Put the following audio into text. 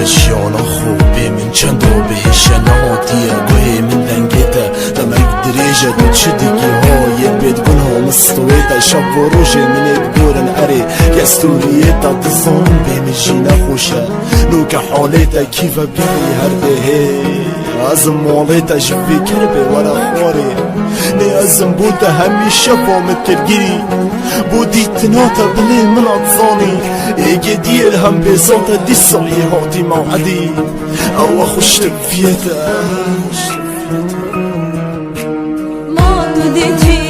بشیانا خوبی من چند رو بهش نهاتیه گوهی من دنگیته دمک دریجه دو چه دیگی های بید گناه مستویته شب و روژه من ادبورن اری گستوریتا دزان بیمجی نخوشه نو که حالیتا کیفه بیری هر دهی ازم مالیتا شبی کربه ورا خواری نی ازم بوده همیشه با مترگیری بودی تناتا بلی من اطزانی ایگه دیر هم بیزانتا دی سالی هاتی موعدی او خوشتك فيها ما تدي